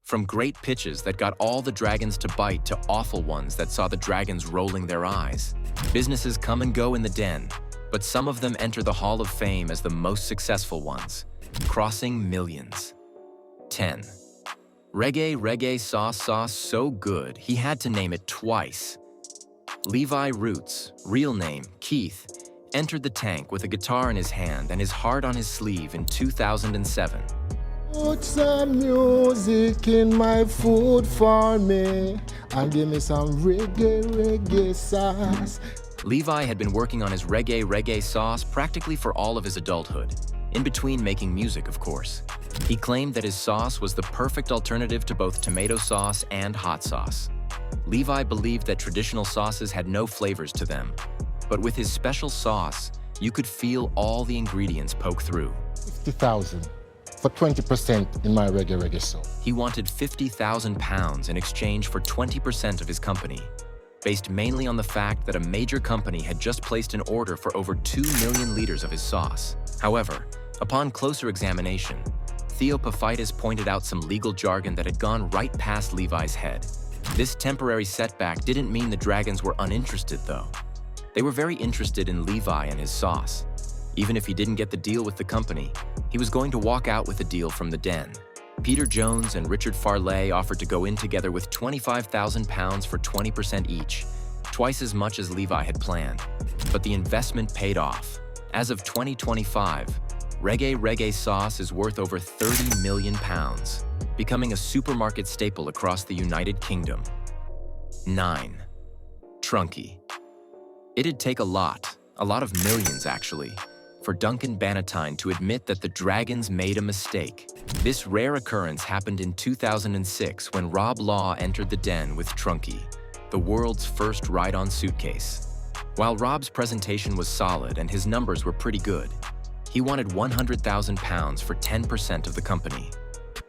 From great pitches that got all the dragons to bite to awful ones that saw the dragons rolling their eyes. Businesses come and go in the den, but some of them enter the Hall of Fame as the most successful ones, crossing millions. 10. Reggae sauce so good he had to name it twice. Levi Roots, real name Keith, entered the tank with a guitar in his hand and his heart on his sleeve in 2007. Put some music in my food for me and give me some reggae sauce. Levi had been working on his reggae sauce practically for all of his adulthood, in between making music, of course. He claimed that his sauce was the perfect alternative to both tomato sauce and hot sauce. Levi believed that traditional sauces had no flavors to them, but with his special sauce, you could feel all the ingredients poke through. 50,000 for 20% in my reggae sauce. He wanted £50,000 in exchange for 20% of his company, based mainly on the fact that a major company had just placed an order for over 2 million liters of his sauce. However, upon closer examination, Theo Paphitis pointed out some legal jargon that had gone right past Levi's head. This temporary setback didn't mean the dragons were uninterested, though. They were very interested in Levi and his sauce. Even if he didn't get the deal with the company, he was going to walk out with a deal from the den. Peter Jones and Richard Farley offered to go in together with £25,000 for 20% each, twice as much as Levi had planned. But the investment paid off. As of 2025, reggae sauce is worth over £30 million, becoming a supermarket staple across the United Kingdom. 9. Trunki. It'd take a lot of millions actually, for Duncan Bannatyne to admit that the dragons made a mistake. This rare occurrence happened in 2006 when Rob Law entered the den with Trunki, the world's first ride-on suitcase. While Rob's presentation was solid and his numbers were pretty good, he wanted £100,000 for 10% of the company.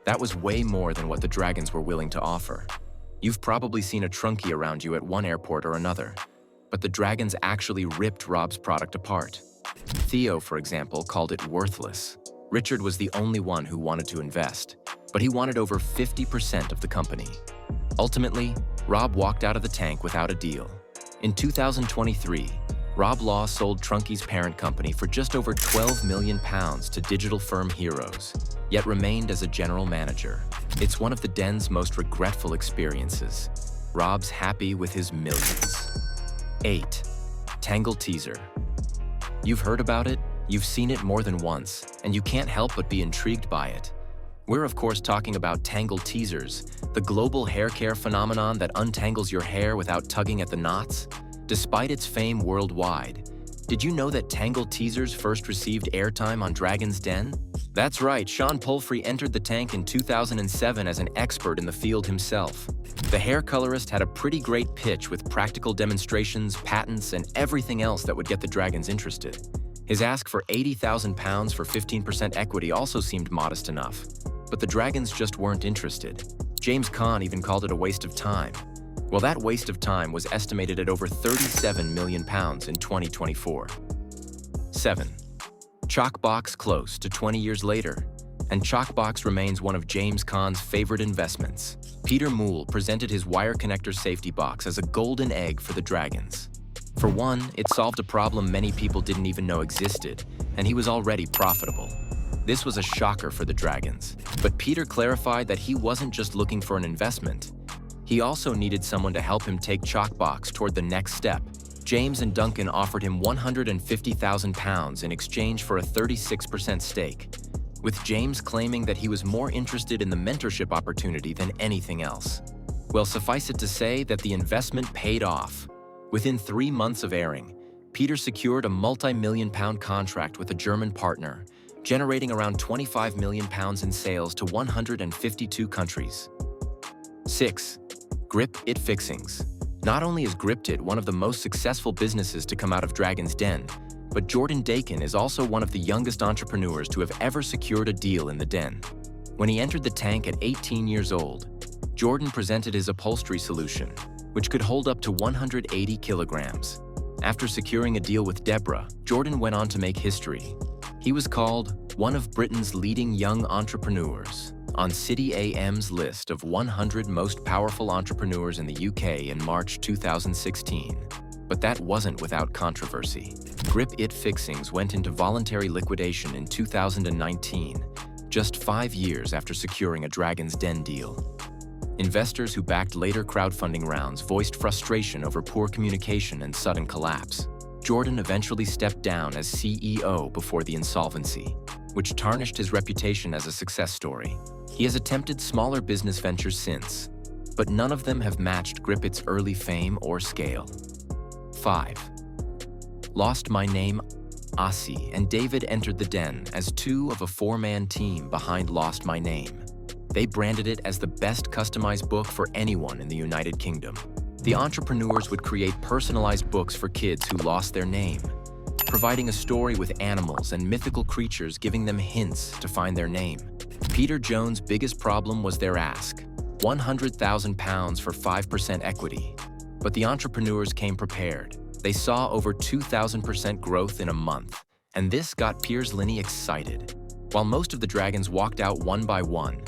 That was way more than what the dragons were willing to offer. You've probably seen a Trunki around you at one airport or another, but the dragons actually ripped Rob's product apart. Theo, for example, called it worthless. Richard was the only one who wanted to invest, but he wanted over 50% of the company. Ultimately, Rob walked out of the tank without a deal. In 2023, Rob Law sold Trunki's parent company for just over £12 million to digital firm Heroes, yet remained as a general manager. It's one of the den's most regretful experiences. Rob's happy with his millions. 8. Tangle Teezer. You've heard about it, you've seen it more than once, and you can't help but be intrigued by it. We're of course talking about Tangle Teezers, the global hair care phenomenon that untangles your hair without tugging at the knots. Despite its fame worldwide, did you know that Tangle Teezers first received airtime on Dragon's Den? That's right, Sean Pullfrey entered the tank in 2007 as an expert in the field himself. The hair colorist had a pretty great pitch with practical demonstrations, patents, and everything else that would get the dragons interested. His ask for £80,000 for 15% equity also seemed modest enough, but the dragons just weren't interested. James Caan even called it a waste of time. Well, that waste of time was estimated at over £37 million in 2024. 7. Chocbox close to 20 years later, and Chocbox remains one of James Caan's favorite investments. Peter Moule presented his wire connector safety box as a golden egg for the dragons. For one, it solved a problem many people didn't even know existed, and he was already profitable. This was a shocker for the dragons, but Peter clarified that he wasn't just looking for an investment. He also needed someone to help him take Chocbox toward the next step. James and Duncan offered him £150,000 in exchange for a 36% stake, with James claiming that he was more interested in the mentorship opportunity than anything else. Well, suffice it to say that the investment paid off. Within 3 months of airing, Peter secured a multi-million-pound contract with a German partner, generating around £25 million in sales to 152 countries. 6. GripIt Fixings. Not only is GripIt one of the most successful businesses to come out of Dragon's Den, but Jordan Dakin is also one of the youngest entrepreneurs to have ever secured a deal in the den. When he entered the tank at 18 years old, Jordan presented his upholstery solution, which could hold up to 180 kilograms. After securing a deal with Deborah, Jordan went on to make history. He was called one of Britain's leading young entrepreneurs. on City AM's list of 100 most powerful entrepreneurs in the UK in March 2016. But that wasn't without controversy. GripIt Fixings went into voluntary liquidation in 2019, just 5 years after securing a Dragon's Den deal. Investors who backed later crowdfunding rounds voiced frustration over poor communication and sudden collapse. Jordan eventually stepped down as CEO before the insolvency, which tarnished his reputation as a success story. He has attempted smaller business ventures since, but none of them have matched GripIt's early fame or scale. 5. Lost My Name. Asi and David entered the den as two of a four-man team behind Lost My Name. They branded it as the best customized book for anyone in the United Kingdom. The entrepreneurs would create personalized books for kids who lost their name, providing a story with animals and mythical creatures giving them hints to find their name. Peter Jones' biggest problem was their ask, £100,000 for 5% equity. But the entrepreneurs came prepared. They saw over 2,000% growth in a month, and this got Piers Linney excited. While most of the dragons walked out one by one,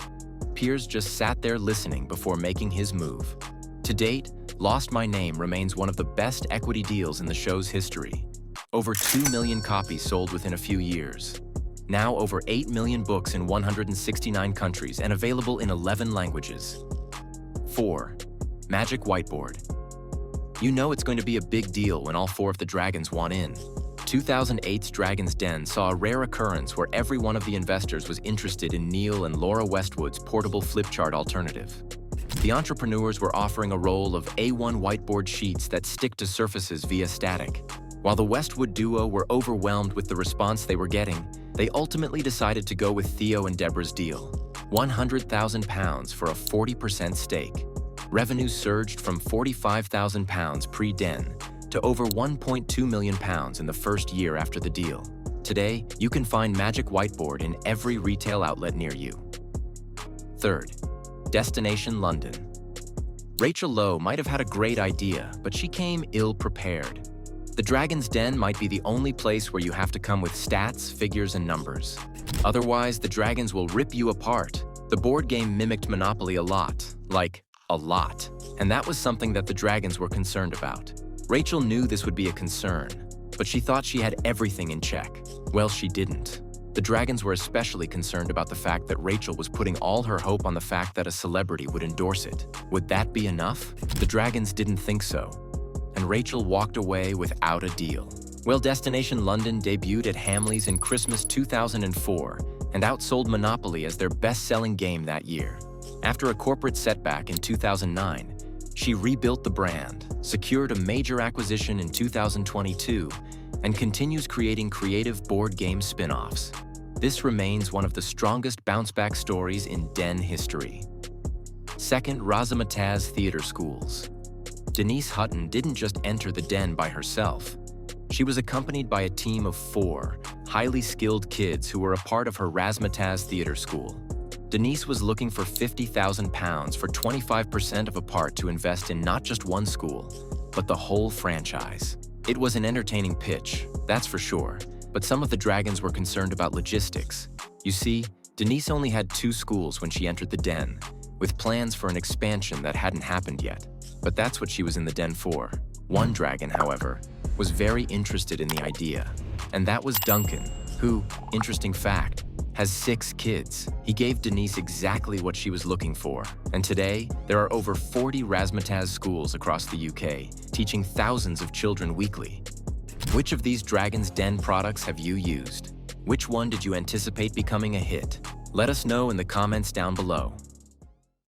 Piers just sat there listening before making his move. To date, Lost My Name remains one of the best equity deals in the show's history. Over 2 million copies sold within a few years. Now over 8 million books in 169 countries and available in 11 languages. 4. Magic Whiteboard. You know it's going to be a big deal when all 4 of the dragons want in. 2008's Dragon's Den saw a rare occurrence where every one of the investors was interested in Neil and Laura Westwood's portable flip chart alternative. The entrepreneurs were offering a roll of A1 whiteboard sheets that stick to surfaces via static. While the Westwood duo were overwhelmed with the response they were getting, they ultimately decided to go with Theo and Deborah's deal, £100,000 for a 40% stake. Revenues surged from £45,000 pre-den to over £1.2 million in the first year after the deal. Today, you can find Magic Whiteboard in every retail outlet near you. 3rd, Destination London. Rachel Lowe might have had a great idea, but she came ill-prepared. The Dragon's Den might be the only place where you have to come with stats, figures, and numbers. Otherwise, the dragons will rip you apart. The board game mimicked Monopoly a lot, and that was something that the dragons were concerned about. Rachel knew this would be a concern, but she thought she had everything in check. Well, she didn't. The dragons were especially concerned about the fact that Rachel was putting all her hope on the fact that a celebrity would endorse it. Would that be enough? The dragons didn't think so, and Rachel walked away without a deal. Well, Destination London debuted at Hamleys in Christmas 2004 and outsold Monopoly as their best-selling game that year. After a corporate setback in 2009, she rebuilt the brand, secured a major acquisition in 2022, and continues creating creative board game spin-offs. This remains one of the strongest bounce-back stories in Den history. 2nd, Razzamatazz Theatre Schools. Denise Hutton didn't just enter the Den by herself. She was accompanied by a team of 4 highly skilled kids who were a part of her Razzamatazz Theatre School. Denise was looking for £50,000 for 25% of a part to invest in not just one school, but the whole franchise. It was an entertaining pitch, that's for sure, but some of the dragons were concerned about logistics. You see, Denise only had 2 schools when she entered the Den, with plans for an expansion that hadn't happened yet. But that's what she was in the Den for. One dragon, however, was very interested in the idea, and that was Duncan, who, interesting fact, has 6 kids. He gave Denise exactly what she was looking for, and today, there are over 40 Razzamatazz schools across the UK, teaching thousands of children weekly. Which of these Dragon's Den products have you used? Which one did you anticipate becoming a hit? Let us know in the comments down below.